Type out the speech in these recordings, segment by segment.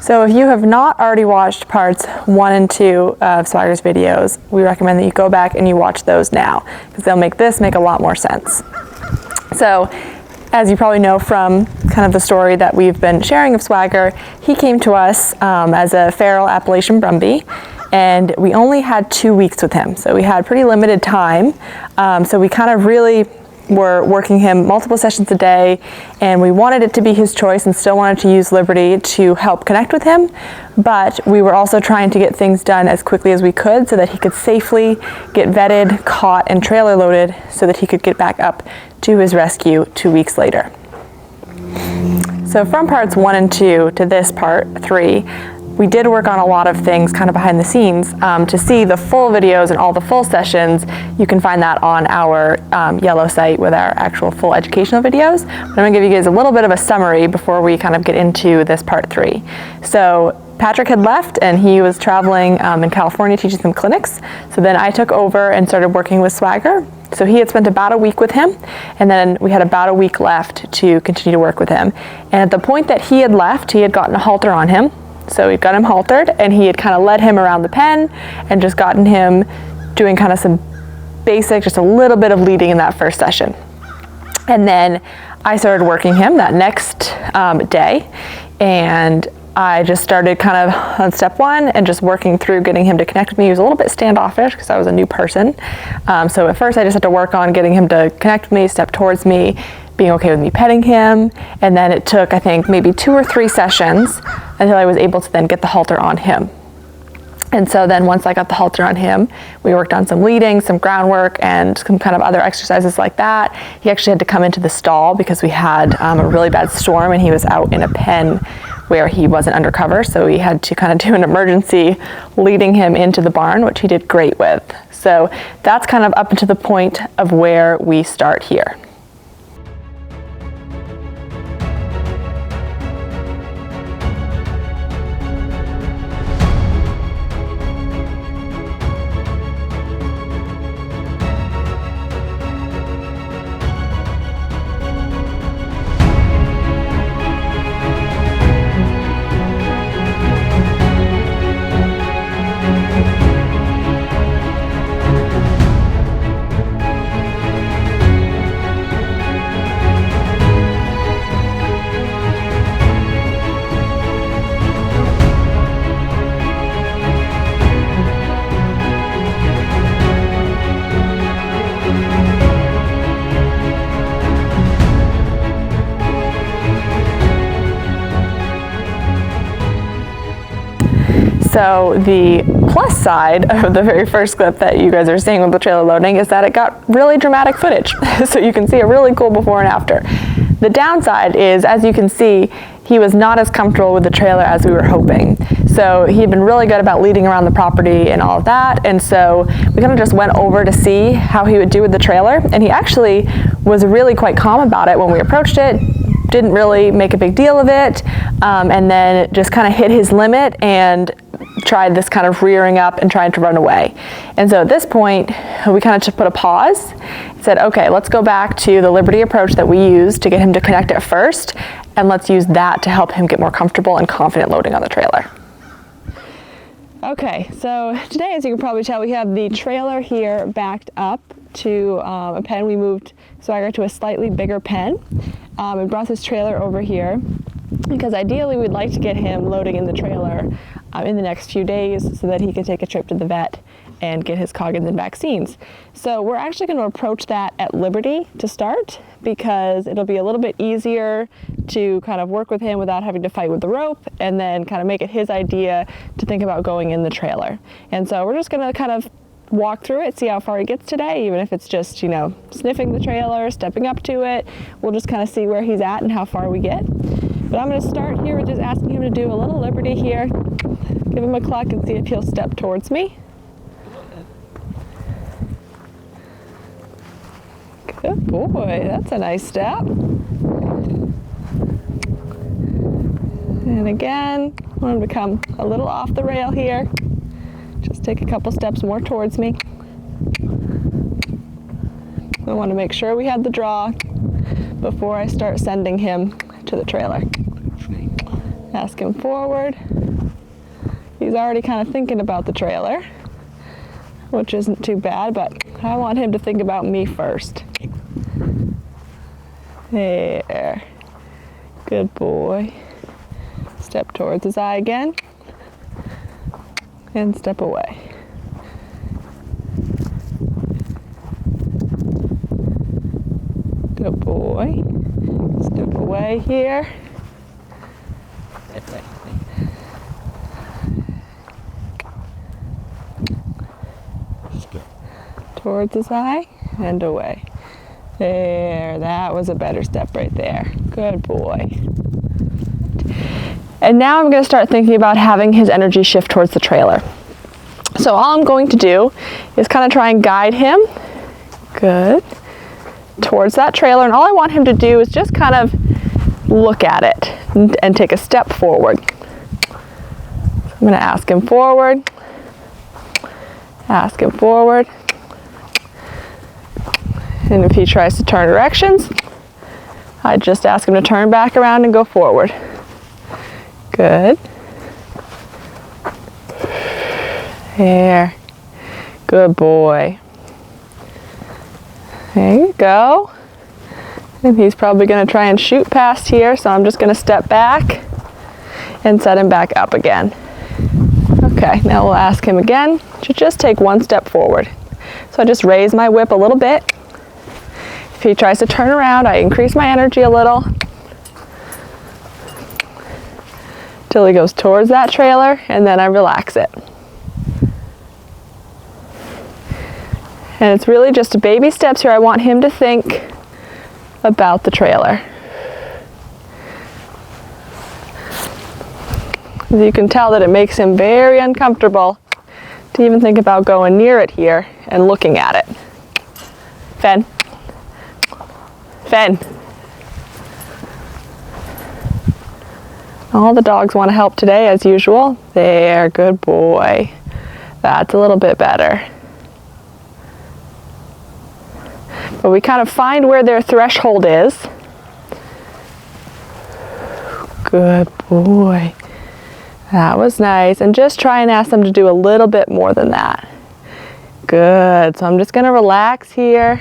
So if you have not already watched parts 1 and 2 of Swagger's videos, we recommend that you go back and you watch those now, because they'll make this make a lot more sense. So, as you probably know from kind of the story that we've been sharing of Swagger, he came to us as a feral Appalachian Brumby, and we only had 2 weeks with him. So we had pretty limited time. So we kind of really were working him multiple sessions a day, and we wanted it to be his choice and still wanted to use Liberty to help connect with him, but we were also trying to get things done as quickly as we could so that he could safely get vetted, caught, and trailer loaded so that he could get back up to his rescue 2 weeks later. So from parts 1 and 2 to this part 3, we did work on a lot of things kind of behind the scenes. To see the full videos and all the full sessions, you can find that on our yellow site with our actual full educational videos. But I'm gonna give you guys a little bit of a summary before we kind of get into this part 3. So Patrick had left and he was traveling in California teaching some clinics. So then I took over and started working with Swagger. So he had spent about a week with him, and then we had about a week left to continue to work with him. And at the point that he had left, he had gotten a halter on him. So we'd got him haltered, and he had kind of led him around the pen and just gotten him doing kind of some basic, just a little bit of leading in that first session. And then I started working him that next day, and I just started kind of on step 1 and just working through getting him to connect with me. He was a little bit standoffish because I was a new person. So at first I just had to work on getting him to connect with me, step towards me, being okay with me petting him, and then it took, I think, maybe 2 or 3 sessions until I was able to then get the halter on him. And so then once I got the halter on him, we worked on some leading, some groundwork, and some kind of other exercises like that. He actually had to come into the stall because we had a really bad storm and he was out in a pen where he wasn't undercover, so we had to kind of do an emergency leading him into the barn, which he did great with. So that's kind of up to the point of where we start here. So the plus side of the very first clip that you guys are seeing with the trailer loading is that it got really dramatic footage. So you can see a really cool before and after. The downside is, as you can see, he was not as comfortable with the trailer as we were hoping. So he had been really good about leading around the property and all of that, and so we kind of just went over to see how he would do with the trailer, and he actually was really quite calm about it when we approached it, didn't really make a big deal of it, and then just kind of hit his limit and tried this kind of rearing up and trying to run away. And so at this point, we kind of just put a pause, said, okay, let's go back to the Liberty approach that we used to get him to connect at first, and let's use that to help him get more comfortable and confident loading on the trailer. Okay, so today, as you can probably tell, we have the trailer here backed up to a pen. We moved Swagger to a slightly bigger pen and brought this trailer over here because ideally we'd like to get him loading in the trailer in the next few days so that he can take a trip to the vet and get his Coggins vaccines. So we're actually going to approach that at Liberty to start because it'll be a little bit easier to kind of work with him without having to fight with the rope, and then kind of make it his idea to think about going in the trailer. And so we're just going to kind of walk through it, see how far he gets today, even if it's just, you know, sniffing the trailer, stepping up to it. We'll just kind of see where he's at and how far we get. But I'm going to start here with just asking him to do a little Liberty here. Give him a cluck and see if he'll step towards me. Good boy, that's a nice step. And again, I want him to come a little off the rail here. Just take a couple steps more towards me. I want to make sure we had the draw before I start sending him to the trailer. Ask him forward. he's already kind of thinking about the trailer, which isn't too bad, but I want him to think about me first. There. Good boy. Step towards his eye again. And step away. Good boy. Step away here. Towards his eye and away. There, that was a better step right there. Good boy. And now I'm going to start thinking about having his energy shift towards the trailer. So all I'm going to do is kind of try and guide him, good, towards that trailer. And all I want him to do is just kind of look at it and take a step forward. So I'm going to ask him forward, ask him forward. And if he tries to turn directions, I just ask him to turn back around and go forward. Good. There. Good boy. There you go. And he's probably going to try and shoot past here, so I'm just going to step back and set him back up again. Okay, now we'll ask him again to just take one step forward. So I just raise my whip a little bit. If he tries to turn around, I increase my energy a little till he goes towards that trailer, and then I relax it. And it's really just baby steps here. I want him to think about the trailer. As you can tell that it makes him very uncomfortable to even think about going near it here and looking at it. Fen. Fen. All the dogs want to help today as usual. There, good boy. That's a little bit better. But we kind of find where their threshold is. Good boy. That was nice. And just try and ask them to do a little bit more than that. Good. So I'm just going to relax here.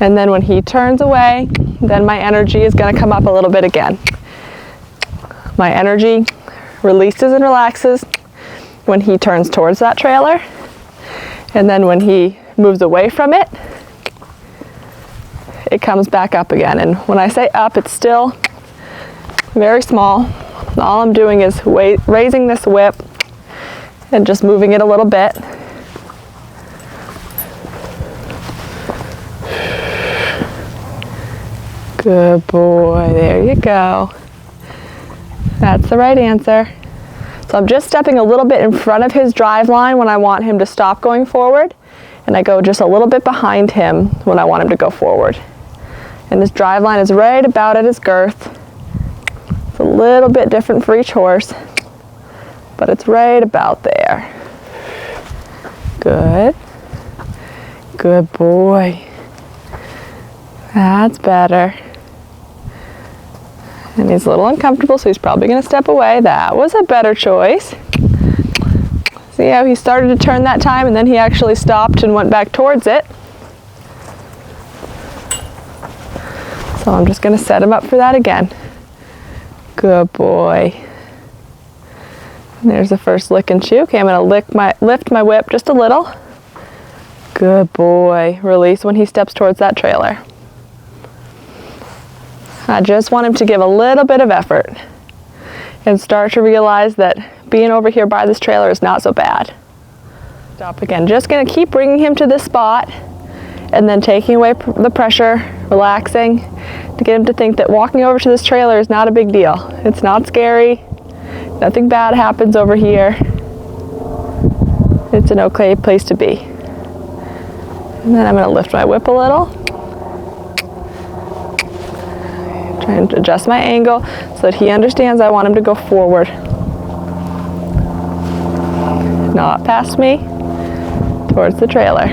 And then when he turns away, then my energy is going to come up a little bit again. My energy releases and relaxes when he turns towards that trailer. And then when he moves away from it, it comes back up again. And when I say up, it's still very small. All I'm doing is raising this whip and just moving it a little bit. Good boy, there you go. That's the right answer. So I'm just stepping a little bit in front of his drive line when I want him to stop going forward, and I go just a little bit behind him when I want him to go forward. And this drive line is right about at his girth. It's a little bit different for each horse, but it's right about there. Good. Good boy. That's better. And he's a little uncomfortable, so he's probably going to step away. That was a better choice. See how he started to turn that time, and then he actually stopped and went back towards it. So I'm just going to set him up for that again. Good boy. And there's the first lick and chew. Okay, I'm going to lift my whip just a little. Good boy. Release when he steps towards that trailer. I just want him to give a little bit of effort and start to realize that being over here by this trailer is not so bad. Stop again. Just going to keep bringing him to this spot and then taking away the pressure, relaxing, to get him to think that walking over to this trailer is not a big deal. It's not scary. Nothing bad happens over here. It's an okay place to be. And then I'm going to lift my whip a little. And adjust my angle so that he understands I want him to go forward. Not past me, towards the trailer.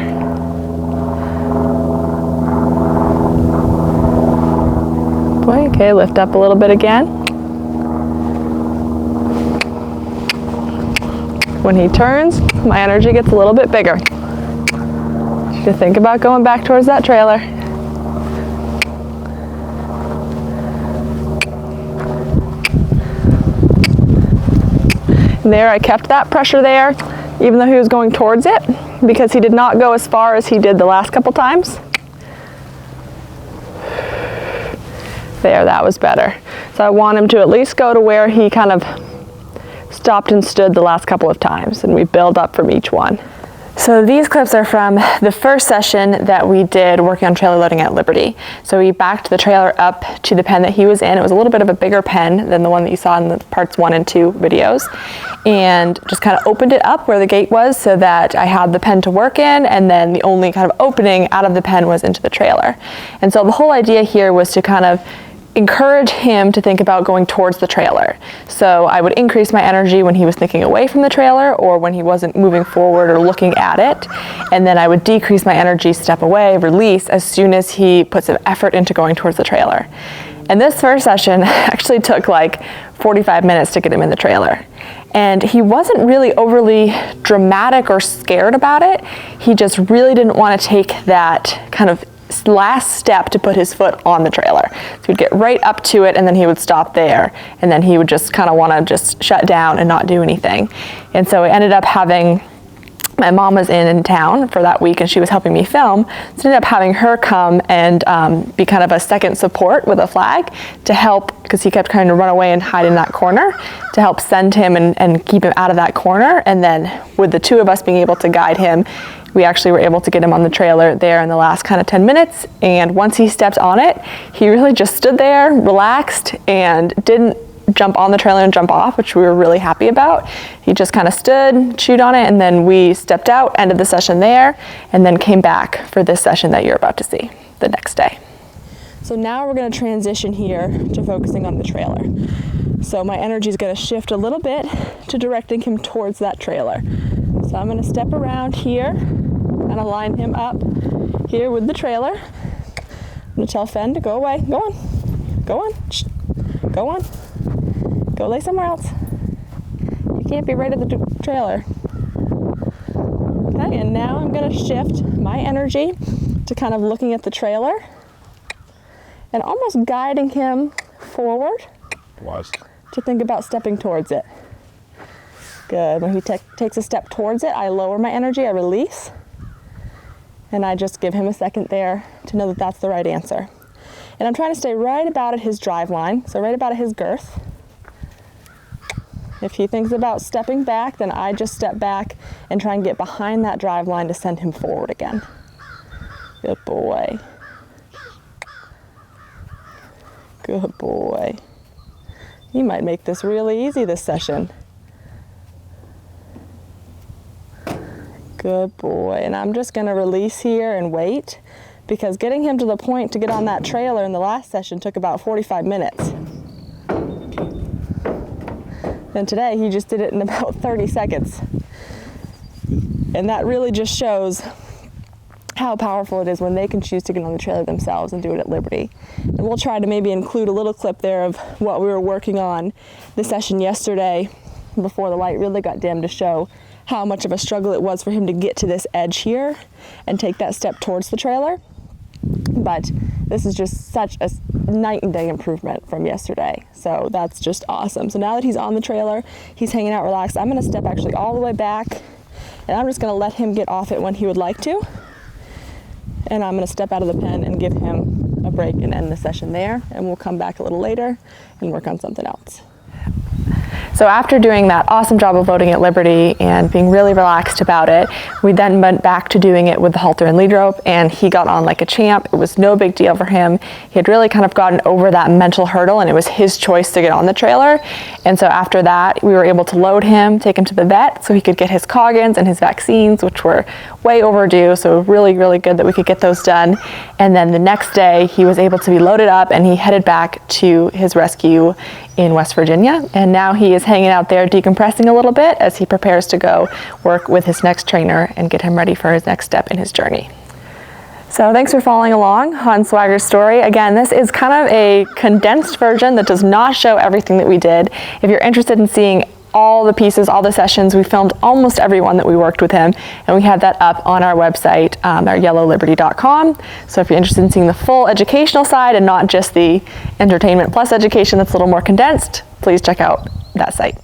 Boy, okay, lift up a little bit again. When he turns, my energy gets a little bit bigger. To think about going back towards that trailer. And there, I kept that pressure there, even though he was going towards it, because he did not go as far as he did the last couple times. There, that was better. So I want him to at least go to where he kind of stopped and stood the last couple of times, and we build up from each one. So these clips are from the first session that we did working on trailer loading at Liberty. So we backed the trailer up to the pen that he was in. It was a little bit of a bigger pen than the one that you saw in the parts 1 and 2 videos, and just kind of opened it up where the gate was so that I had the pen to work in, and then the only kind of opening out of the pen was into the trailer. And so the whole idea here was to kind of encourage him to think about going towards the trailer. So I would increase my energy when he was thinking away from the trailer or when he wasn't moving forward or looking at it. And then I would decrease my energy, step away, release as soon as he put some effort into going towards the trailer. And this first session actually took like 45 minutes to get him in the trailer. And he wasn't really overly dramatic or scared about it. He just really didn't want to take that kind of last step to put his foot on the trailer. So he'd get right up to it and then he would stop there, and then he would just kind of want to just shut down and not do anything. And so I ended up having, my mom was in town for that week and she was helping me film, so I ended up having her come and be kind of a second support with a flag to help, because he kept trying to run away and hide in that corner, to help send him and keep him out of that corner. And then with the two of us being able to guide him, we actually were able to get him on the trailer there in the last kind of 10 minutes. And once he stepped on it, he really just stood there, relaxed, and didn't jump on the trailer and jump off, which we were really happy about. He just kind of stood, chewed on it, and then we stepped out, ended the session there, and then came back for this session that you're about to see the next day. So now we're going to transition here to focusing on the trailer. So my energy is going to shift a little bit to directing him towards that trailer. So I'm going to step around here and align him up here with the trailer. I'm going to tell Fen to go away. Go on. Go on. Shh. Go on. Go lay somewhere else. You can't be right at the trailer. Okay, and now I'm going to shift my energy to kind of looking at the trailer and almost guiding him forward to think about stepping towards it. Good. When he takes a step towards it, I lower my energy, I release, and I just give him a second there to know that that's the right answer. And I'm trying to stay right about at his drive line, so right about at his girth. If he thinks about stepping back, then I just step back and try and get behind that drive line to send him forward again. Good boy. Good boy. You might make this really easy this session. Good boy. And I'm just going to release here and wait, because getting him to the point to get on that trailer in the last session took about 45 minutes. And today he just did it in about 30 seconds. And that really just shows how powerful it is when they can choose to get on the trailer themselves and do it at Liberty. And we'll try to maybe include a little clip there of what we were working on the session yesterday before the light really got dim, to show how much of a struggle it was for him to get to this edge here and take that step towards the trailer. But this is just such a night and day improvement from yesterday. So that's just awesome. So now that he's on the trailer, he's hanging out relaxed, I'm going to step actually all the way back, and I'm just going to let him get off it when he would like to. And I'm going to step out of the pen and give him a break and end the session there. And we'll come back a little later and work on something else. So after doing that awesome job of loading at Liberty and being really relaxed about it, we then went back to doing it with the halter and lead rope, and he got on like a champ. It was no big deal for him. He had really kind of gotten over that mental hurdle, and it was his choice to get on the trailer. And so after that, we were able to load him, take him to the vet so he could get his Coggins and his vaccines, which were way overdue. So really, really good that we could get those done. And then the next day, he was able to be loaded up, and he headed back to his rescue in West Virginia. And now he is hanging out there decompressing a little bit as he prepares to go work with his next trainer and get him ready for his next step in his journey. So thanks for following along on Swagger's story. Again, this is kind of a condensed version that does not show everything that we did. If you're interested in seeing all the pieces, all the sessions. We filmed almost every one that we worked with him, and we have that up on our website, our yellowliberty.com. So if you're interested in seeing the full educational side and not just the entertainment plus education that's a little more condensed, please check out that site.